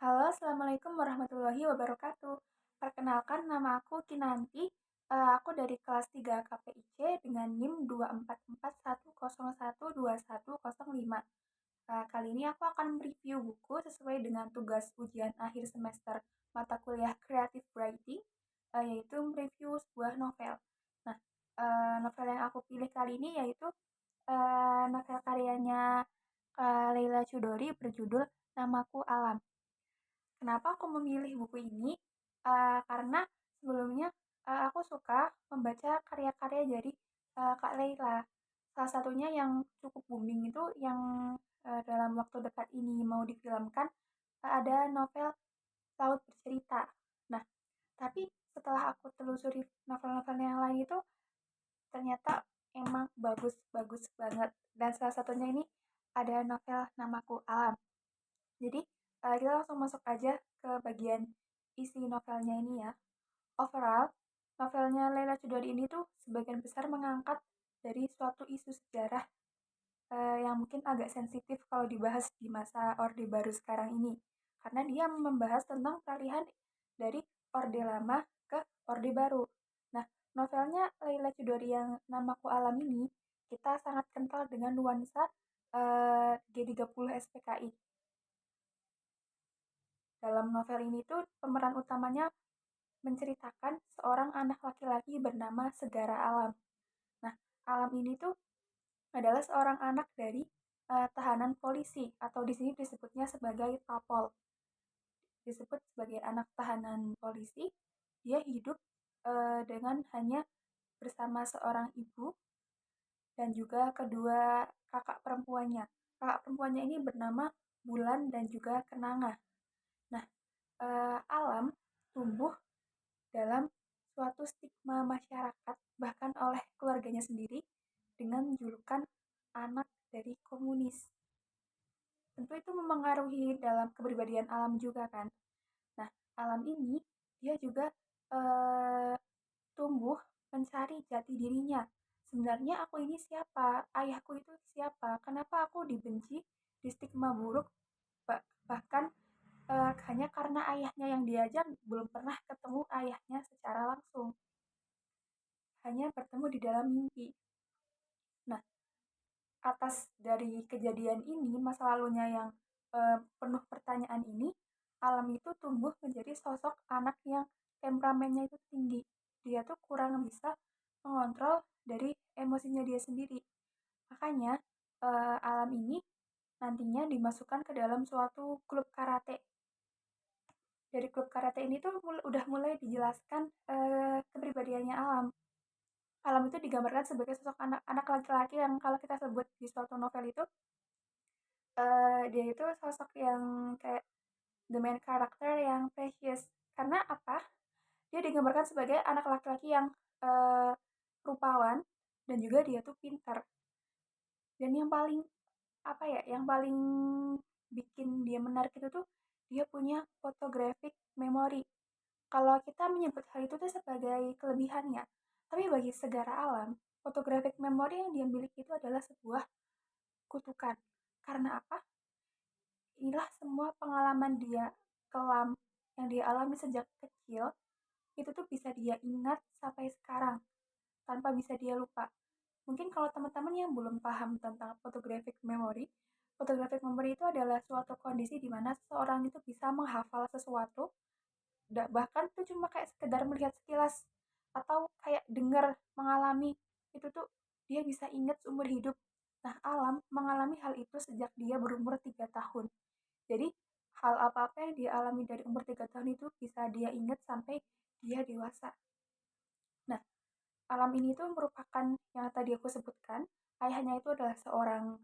Halo, Assalamualaikum warahmatullahi wabarakatuh. Perkenalkan, nama aku Kinanti. Aku dari kelas 3 KPIC dengan NIM 24410121005. Kali ini aku akan mereview buku sesuai dengan tugas ujian akhir semester mata kuliah Creative Writing, yaitu mereview sebuah novel. Nah, novel yang aku pilih kali ini yaitu novel karyanya Leila Chudori berjudul Namaku Alam. Kenapa aku memilih buku ini? Karena sebelumnya aku suka membaca karya-karya dari Kak Leila. Salah satunya yang cukup booming itu yang dalam waktu dekat ini mau difilmkan, ada novel Laut Bercerita. Nah, tapi setelah aku telusuri novel-novel yang lain itu ternyata emang bagus-bagus banget. Dan salah satunya ini ada novel Namaku Alam. Jadi, kita langsung masuk aja ke bagian isi novelnya ini ya. Overall, novelnya Leila Chudori ini tuh sebagian besar mengangkat dari suatu isu sejarah yang mungkin agak sensitif kalau dibahas di masa Orde Baru sekarang ini. Karena dia membahas tentang peralihan dari Orde Lama ke Orde Baru. Nah, novelnya Leila Chudori yang Namaku Alam ini, kita sangat kental dengan nuansa G30 SPKI. Dalam novel ini tuh pemeran utamanya menceritakan seorang anak laki-laki bernama Segara Alam. Nah, Alam ini tuh adalah seorang anak dari tahanan polisi atau di sini disebutnya sebagai Tapol. Disebut sebagai anak tahanan polisi, dia hidup dengan hanya bersama seorang ibu dan juga kedua kakak perempuannya. Kakak perempuannya ini bernama Bulan dan juga Kenanga. Nah, Alam tumbuh dalam suatu stigma masyarakat, bahkan oleh keluarganya sendiri, dengan julukan anak dari komunis. Tentu itu memengaruhi dalam kepribadian Alam juga kan. Nah, Alam ini dia juga eh, tumbuh mencari jati dirinya. Sebenarnya aku ini siapa? Ayahku itu siapa? Kenapa aku dibenci, di stigma buruk, bahkan hanya karena ayahnya yang diajar belum pernah ketemu ayahnya secara langsung, hanya bertemu di dalam mimpi. Nah, atas dari kejadian ini, masa lalunya yang penuh pertanyaan ini, Alam itu tumbuh menjadi sosok anak yang temperamennya itu tinggi. Dia tuh kurang bisa mengontrol dari emosinya dia sendiri. Makanya Alam ini nantinya dimasukkan ke dalam suatu klub karate. Dari klub karate ini tuh udah mulai dijelaskan kepribadiannya Alam. Alam itu digambarkan sebagai sosok anak laki-laki yang kalau kita sebut di suatu novel itu dia itu sosok yang kayak the main character yang precious. Karena apa? Dia digambarkan sebagai anak laki-laki yang uh, rupawan dan juga dia tuh pintar. Dan yang paling apa ya? Yang paling bikin dia menarik itu tuh dia punya photographic memory. Kalau kita menyebut hal itu tuh sebagai kelebihannya, tapi bagi Segara Alam, photographic memory yang dia miliki itu adalah sebuah kutukan. Karena apa? Inilah semua pengalaman dia kelam yang dia alami sejak kecil, itu tuh bisa dia ingat sampai sekarang, tanpa bisa dia lupa. Mungkin kalau teman-teman yang belum paham tentang photographic memory itu adalah suatu kondisi di mana seseorang itu bisa menghafal sesuatu, bahkan tuh cuma kayak sekedar melihat sekilas atau kayak dengar mengalami itu tuh dia bisa ingat seumur hidup. Nah, Alam mengalami hal itu sejak dia berumur 3 tahun. Jadi hal apa-apa yang dia alami dari umur 3 tahun itu bisa dia ingat sampai dia dewasa. Nah, Alam ini tuh merupakan yang tadi aku sebutkan, ayahnya itu adalah seorang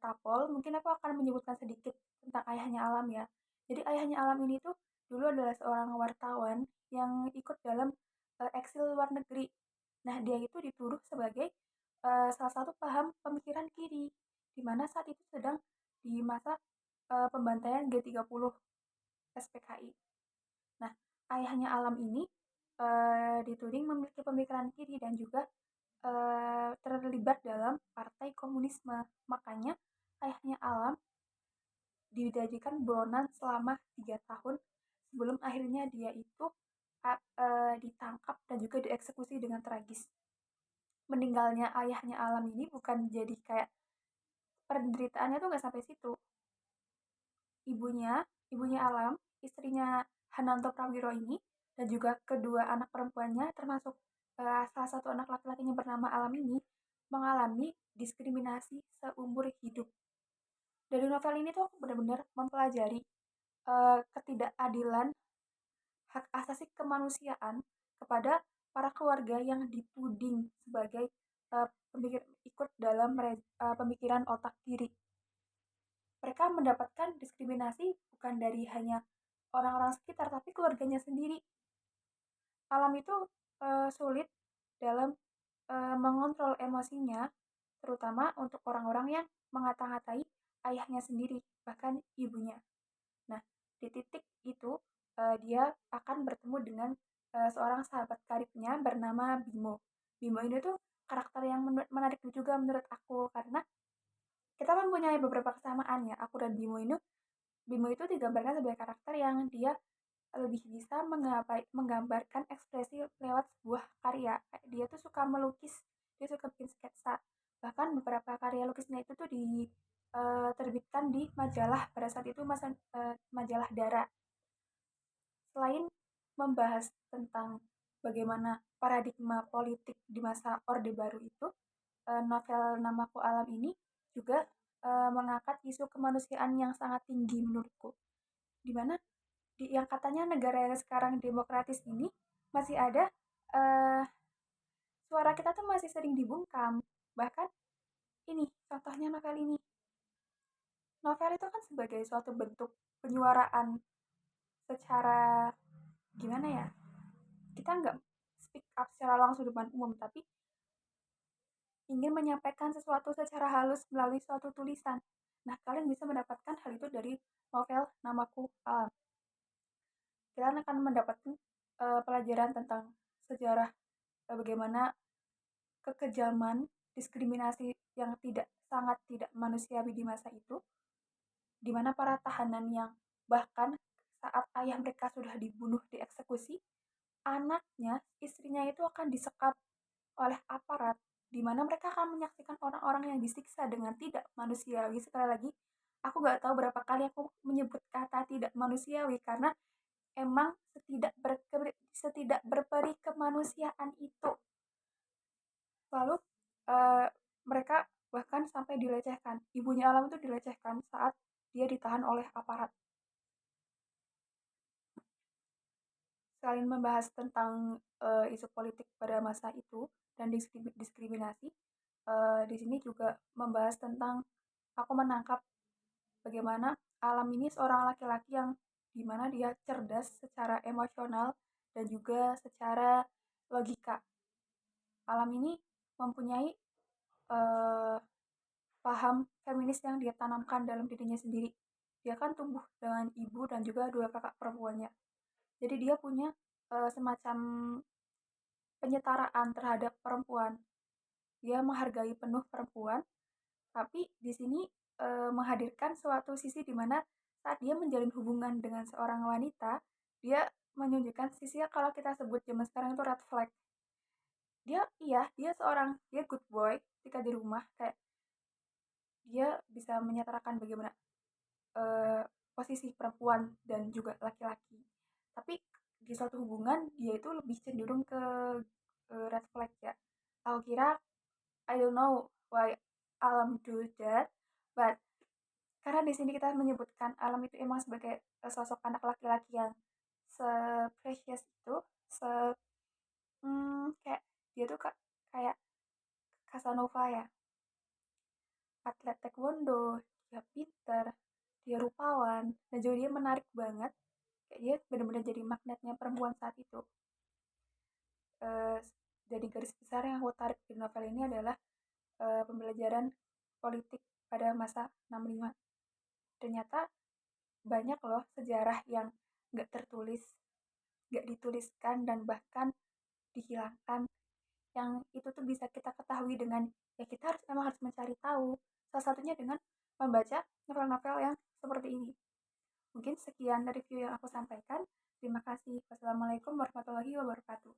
tapol. Mungkin aku akan menyebutkan sedikit tentang ayahnya Alam ya. Jadi ayahnya Alam ini tuh dulu adalah seorang wartawan yang ikut dalam eksil luar negeri. Nah, dia itu dituduh sebagai salah satu paham pemikiran kiri, di mana saat itu sedang di masa pembantaian G30 SPKI. Nah, ayahnya Alam ini dituding memiliki pemikiran kiri dan juga terlibat dalam partai komunisme. Makanya ayahnya Alam dijadikan buronan selama 3 tahun sebelum akhirnya dia itu ditangkap dan juga dieksekusi dengan tragis. Meninggalnya ayahnya Alam ini bukan jadi kayak penderitaannya tuh nggak sampai situ. Ibunya Alam, istrinya Hananto Prawiro ini, dan juga kedua anak perempuannya termasuk salah satu anak laki-lakinya bernama Alam ini mengalami diskriminasi seumur hidup. Dari novel ini tuh aku benar-benar mempelajari ketidakadilan hak asasi kemanusiaan kepada para keluarga yang dituding sebagai ikut dalam pemikiran otak kiri. Mereka mendapatkan diskriminasi bukan dari hanya orang-orang sekitar, tapi keluarganya sendiri. Alam itu sulit dalam mengontrol emosinya, terutama untuk orang-orang yang mengata-ngatai ayahnya sendiri, bahkan ibunya. Nah, di titik itu dia akan bertemu dengan seorang sahabat karibnya bernama Bimo. Bimo ini tuh karakter yang menarik juga menurut aku karena kita mempunyai beberapa kesamaan ya. Aku dan Bimo itu digambarkan sebagai karakter yang dia lebih bisa menggambarkan ekspresi lewat sebuah karya. Dia tuh suka melukis, dia suka bikin sketsa. Bahkan beberapa karya lukisnya itu tuh diterbitkan di majalah pada saat itu majalah Dara. Selain membahas tentang bagaimana paradigma politik di masa Orde Baru itu, novel Namaku Alam ini juga mengangkat isu kemanusiaan yang sangat tinggi menurutku, di mana yang katanya negara yang sekarang demokratis ini masih ada suara kita tuh masih sering dibungkam. Bahkan ini contohnya novel ini. Novel itu kan sebagai suatu bentuk penyuaraan secara gimana ya? Kita nggak speak up secara langsung depan umum, tapi ingin menyampaikan sesuatu secara halus melalui suatu tulisan. Nah, kalian bisa mendapatkan hal itu dari novel Namaku Alam. Kalian akan mendapatkan pelajaran tentang sejarah bagaimana kekejaman, diskriminasi yang sangat tidak manusiawi di masa itu, di mana para tahanan yang bahkan saat ayah mereka sudah dibunuh, dieksekusi, anaknya, istrinya itu akan disekap oleh aparat, di mana mereka akan menyaksikan orang-orang yang disiksa dengan tidak manusiawi. Sekali lagi, aku nggak tahu berapa kali aku menyebut kata tidak manusiawi karena emang setidak berperi kemanusiaan itu. Lalu mereka bahkan sampai dilecehkan. Ibunya Alam itu dilecehkan saat dia ditahan oleh aparat. Selain membahas tentang isu politik pada masa itu dan diskriminasi, di sini juga membahas tentang aku menangkap bagaimana Alam ini seorang laki-laki yang dimana dia cerdas secara emosional dan juga secara logika. Alam ini mempunyai paham feminis yang dia tanamkan dalam dirinya sendiri. Dia kan tumbuh dengan ibu dan juga dua kakak perempuannya. Jadi dia punya semacam penyetaraan terhadap perempuan. Dia menghargai penuh perempuan, tapi di sini menghadirkan suatu sisi di mana saat dia menjalin hubungan dengan seorang wanita, dia menunjukkan sisi kalau kita sebut zaman sekarang itu red flag. Dia good boy ketika di rumah, kayak dia bisa menyetarakan bagaimana posisi perempuan dan juga laki-laki. Tapi di suatu hubungan dia itu lebih cenderung ke red flag ya. Aku kira I don't know why Alam do that, but karena di sini kita menyebutkan Alam itu emang sebagai sosok anak laki-laki yang se-precious itu, kayak dia tuh kayak Casanova ya, atlet taekwondo, dia pinter, dia rupawan, dan juga dia menarik banget. Kayak dia benar-benar jadi magnetnya perempuan saat itu. Dari garis besar yang aku tarik di novel ini adalah pembelajaran politik pada masa 65. Ternyata banyak loh sejarah yang gak tertulis, gak dituliskan, dan bahkan dihilangkan, yang itu tuh bisa kita ketahui dengan ya kita emang harus mencari tahu. Salah satunya dengan membaca novel-novel yang seperti ini. Mungkin sekian review yang aku sampaikan. Terima kasih. Wassalamualaikum warahmatullahi wabarakatuh.